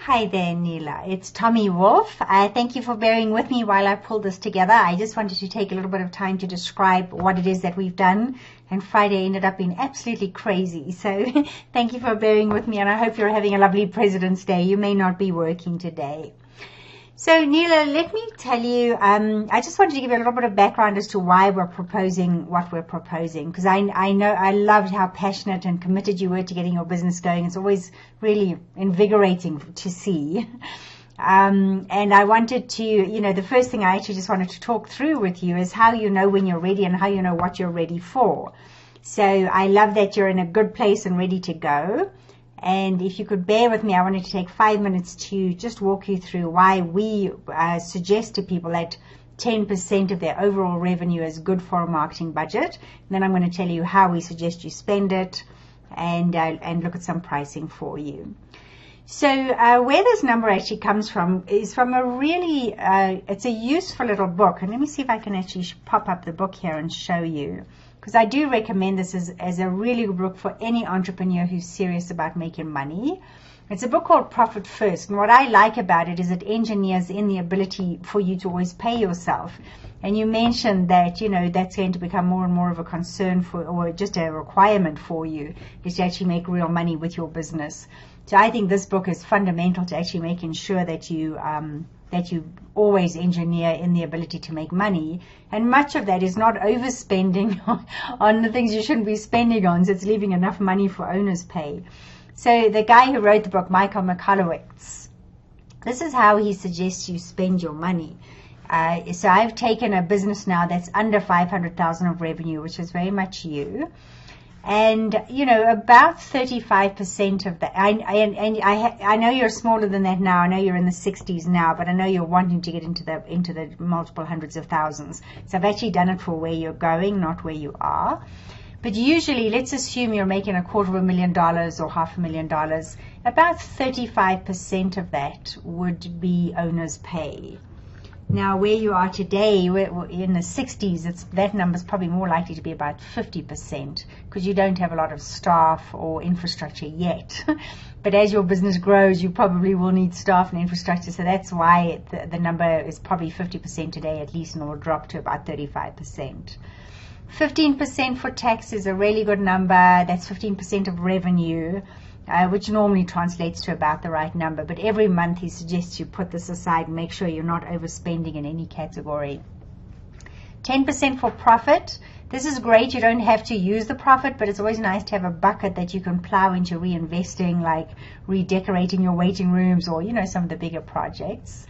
Hi there, Neila. It's Tommy Wolf. Thank you for bearing with me while I pull this together. I just wanted to take a little bit of time to describe what it is that we've done. And Friday ended up being absolutely crazy. So thank you for bearing with me. And I hope you're having a lovely President's Day. You may not be working today. So, Neila, let me tell you, I just wanted to give you a little bit of background as to why we're proposing what we're proposing, because I know I loved how passionate and committed you were to getting your business going. It's always really invigorating to see. And I wanted to, the first thing I actually just wanted to talk through with you is how you know when you're ready and how you know what you're ready for. So I love that you're in a good place and ready to go. And if you could bear with me, I wanted to take 5 minutes to just walk you through why we suggest to people that 10% of their overall revenue is good for a marketing budget. And then I'm going to tell you how we suggest you spend it and look at some pricing for you. So where this number actually comes from is from a really, it's a useful little book. And let me see if I can actually pop up the book here and show you. Because I do recommend this as a really good book for any entrepreneur who's serious about making money. It's a book called Profit First. And what I like about it is it engineers in the ability for you to always pay yourself. And you mentioned that, that's going to become more and more of a concern for, or just a requirement for you, is to actually make real money with your business. So I think this book is fundamental to actually making sure that you always engineer in the ability to make money. And much of that is not overspending on the things you shouldn't be spending on. So it's leaving enough money for owner's pay. So the guy who wrote the book, Michael Michalowicz, this is how he suggests you spend your money. So I've taken a business now that's under 500,000 of revenue, which is very much you. And, about 35% of that, I know you're smaller than that now. I know you're in the 60s now, but I know you're wanting to get into the multiple hundreds of thousands. So I've actually done it for where you're going, not where you are. But usually, let's assume you're making $250,000 or $500,000. About 35% of that would be owner's pay. Now, where you are today, we're in the 60s, that number's probably more likely to be about 50% because you don't have a lot of staff or infrastructure yet. But as your business grows, you probably will need staff and infrastructure. So that's why the number is probably 50% today at least, and it will drop to about 35%. 15% for tax is a really good number. That's 15% of revenue. Which normally translates to about the right number. But every month he suggests you put this aside and make sure you're not overspending in any category. 10% for profit. This is great. You don't have to use the profit, but it's always nice to have a bucket that you can plow into reinvesting, like redecorating your waiting rooms or, some of the bigger projects.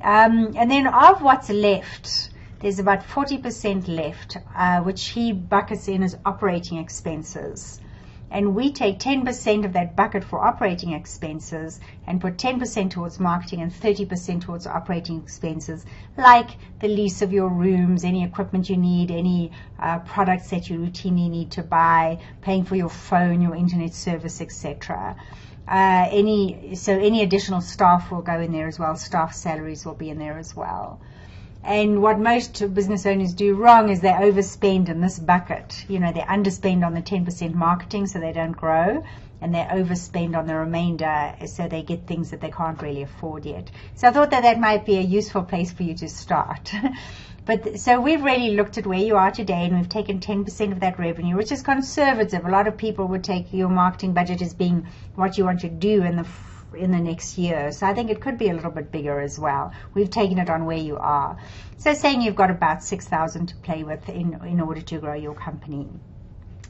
And then of what's left, there's about 40% left, which he buckets in as operating expenses. And we take 10% of that bucket for operating expenses and put 10% towards marketing and 30% towards operating expenses, like the lease of your rooms, any equipment you need, any products that you routinely need to buy, paying for your phone, your internet service, etc. Any additional staff will go in there as well. Staff salaries will be in there as well. And what most business owners do wrong is they overspend in this bucket. They underspend on the 10% marketing so they don't grow, and they overspend on the remainder so they get things that they can't really afford yet. So I thought that might be a useful place for you to start. But so we've really looked at where you are today, and we've taken 10% of that revenue, which is conservative. A lot of people would take your marketing budget as being what you want to do in the next year. So I think it could be a little bit bigger as well. We've taken it on where you are. So saying you've got about 6,000 to play with in order to grow your company.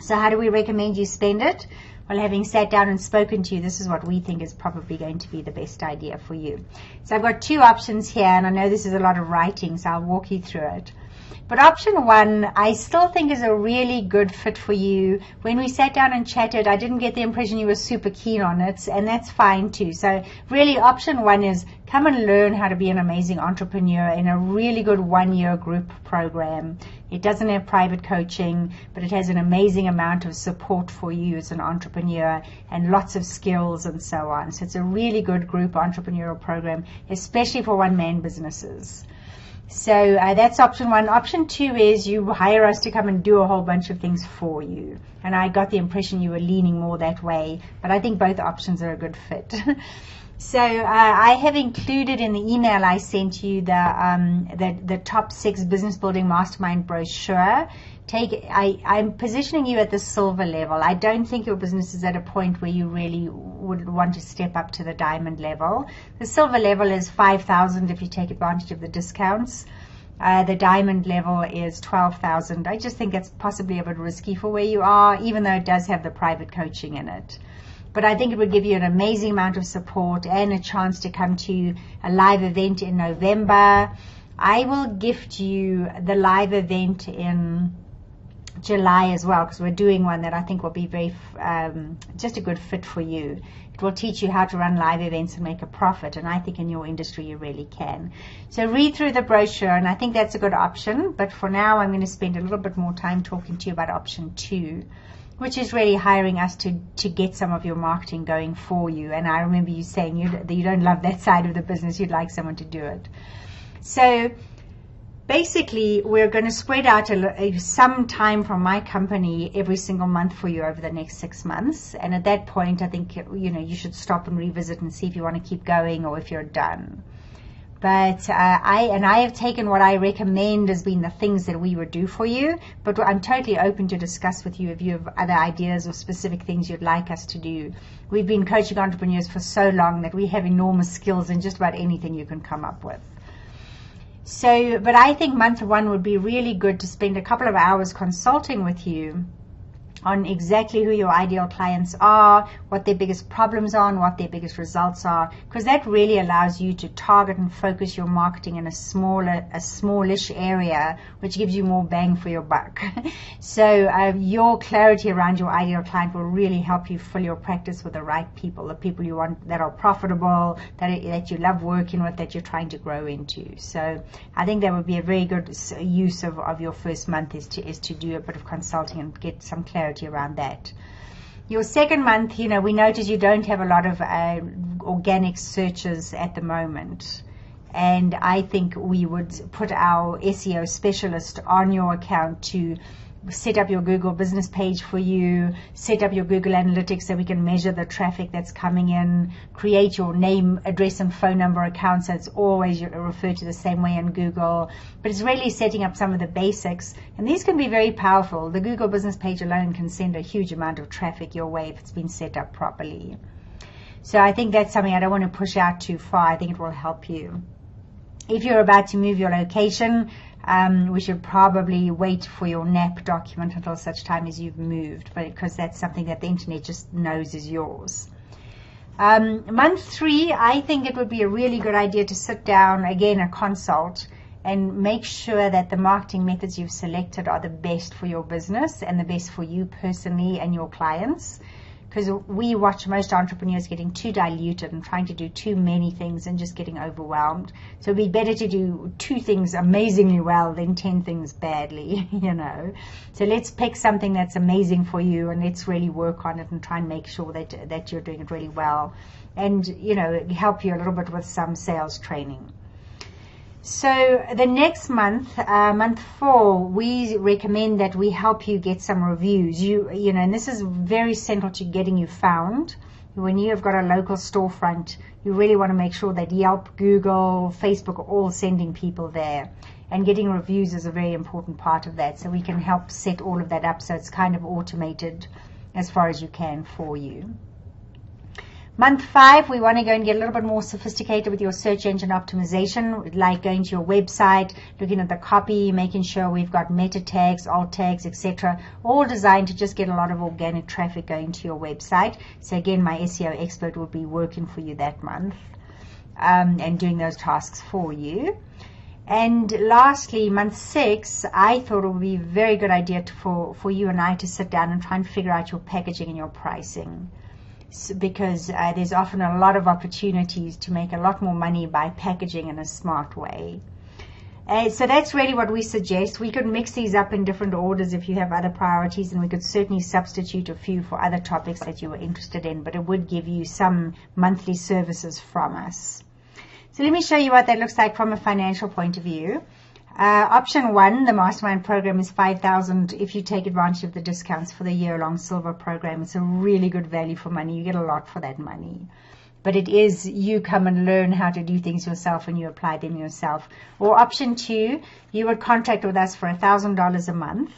So how do we recommend you spend it? Well, having sat down and spoken to you, this is what we think is probably going to be the best idea for you. So I've got two options here, and I know this is a lot of writing, so I'll walk you through it. But option one, I still think is a really good fit for you. When we sat down and chatted, I didn't get the impression you were super keen on it, and that's fine too. So really option one is come and learn how to be an amazing entrepreneur in a really good 1-year group program. It doesn't have private coaching, but it has an amazing amount of support for you as an entrepreneur and lots of skills and so on. So it's a really good group entrepreneurial program, especially for one-man businesses. So that's option one. Option two is you hire us to come and do a whole bunch of things for you. And I got the impression you were leaning more that way, but I think both options are a good fit. So I have included in the email I sent you the top 6 business building mastermind brochure. I'm positioning you at the silver level. I don't think your business is at a point where you really would want to step up to the diamond level. The silver level is 5,000 if you take advantage of the discounts. The diamond level is 12,000. I just think that's possibly a bit risky for where you are, even though it does have the private coaching in it. But I think it would give you an amazing amount of support and a chance to come to a live event in November. I will gift you the live event in July as well, because we're doing one that I think will be very just a good fit for you. It will teach you how to run live events and make a profit, and I think in your industry you really can. So read through the brochure, and I think that's a good option. But for now, I'm going to spend a little bit more time talking to you about option 2, which is really hiring us to get some of your marketing going for you. And I remember you saying you don't love that side of the business, you'd like someone to do it. So basically, we're going to spread out some time from my company every single month for you over the next 6 months. And at that point, I think you should stop and revisit and see if you want to keep going or if you're done. But I have taken what I recommend as being the things that we would do for you. But I'm totally open to discuss with you if you have other ideas or specific things you'd like us to do. We've been coaching entrepreneurs for so long that we have enormous skills in just about anything you can come up with. So, but I think month 1 would be really good to spend a couple of hours consulting with you on exactly who your ideal clients are, what their biggest problems are, and what their biggest results are, because that really allows you to target and focus your marketing in a smallish area, which gives you more bang for your buck. So your clarity around your ideal client will really help you fill your practice with the right people, the people you want that are profitable, that you love working with, that you're trying to grow into. So I think that would be a very good use of your first month is to do a bit of consulting and get some clarity around that. Your second month, we notice you don't have a lot of organic searches at the moment. And I think we would put our SEO specialist on your account to set up your Google business page for you, set up your Google Analytics so we can measure the traffic that's coming in, create your name, address, and phone number account so it's always referred to the same way in Google. But it's really setting up some of the basics, and these can be very powerful. The Google business page alone can send a huge amount of traffic your way if it's been set up properly. So I think that's something I don't want to push out too far. I think it will help you. If you're about to move your location, we should probably wait for your NAP document until such time as you've moved, because that's something that the internet just knows is yours. Month 3, I think it would be a really good idea to sit down, again, a consult, and make sure that the marketing methods you've selected are the best for your business and the best for you personally and your clients. Because we watch most entrepreneurs getting too diluted and trying to do too many things and just getting overwhelmed. So it'd be better to do 2 things amazingly well than 10 things badly, So let's pick something that's amazing for you, and let's really work on it and try and make sure that you're doing it really well. And, help you a little bit with some sales training. So the next month, month 4, we recommend that we help you get some reviews. And this is very central to getting you found. When you have got a local storefront, you really want to make sure that Yelp, Google, Facebook are all sending people there. And getting reviews is a very important part of that. So we can help set all of that up so it's kind of automated as far as you can for you. Month 5, we want to go and get a little bit more sophisticated with your search engine optimization, like going to your website, looking at the copy, making sure we've got meta tags, alt tags, etc., all designed to just get a lot of organic traffic going to your website. So again, my SEO expert will be working for you that month and doing those tasks for you. And lastly, month 6, I thought it would be a very good idea for you and I to sit down and try and figure out your packaging and your pricing. Because there's often a lot of opportunities to make a lot more money by packaging in a smart way. So that's really what we suggest. We could mix these up in different orders if you have other priorities, and we could certainly substitute a few for other topics that you were interested in, but it would give you some monthly services from us. So let me show you what that looks like from a financial point of view. Option 1, the mastermind program, is $5,000 if you take advantage of the discounts for the year-long silver program. It's a really good value for money. You get a lot for that money. but it is you come and learn how to do things yourself and you apply them yourself. Or option 2, you would contract with us for $1,000 a month.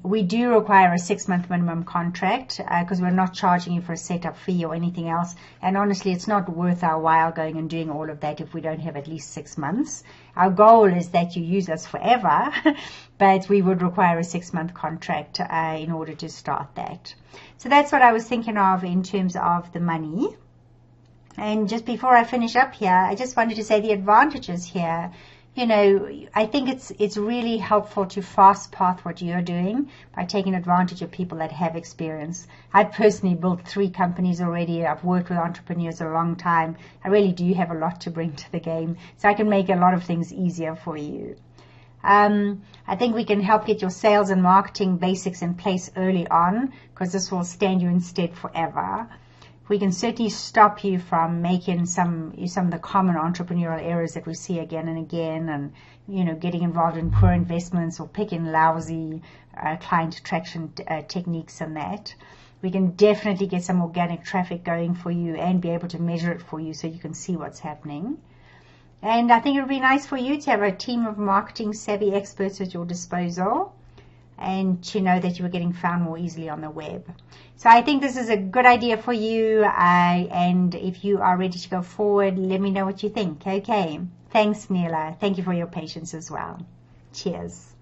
We do require a 6-month minimum contract because we're not charging you for a setup fee or anything else. And honestly, it's not worth our while going and doing all of that if we don't have at least 6 months. Our goal is that you use us forever, but we would require a 6-month contract in order to start that. So that's what I was thinking of in terms of the money. And just before I finish up here, I just wanted to say the advantages here. You know, I think it's really helpful to fast path what you're doing by taking advantage of people that have experience. I've personally built 3 companies already. I've worked with entrepreneurs a long time. I really do have a lot to bring to the game, so I can make a lot of things easier for you. I think we can help get your sales and marketing basics in place early on, because this will stand you in stead forever. We can certainly stop you from making some of the common entrepreneurial errors that we see again and again, and, you know, getting involved in poor investments or picking lousy client attraction techniques and that. We can definitely get some organic traffic going for you and be able to measure it for you so you can see what's happening. And I think it would be nice for you to have a team of marketing savvy experts at your disposal, and to know that you were getting found more easily on the web. So I think this is a good idea for you, and if you are ready to go forward, let me know what you think. Okay. Thanks, Neila. Thank you for your patience as well. Cheers.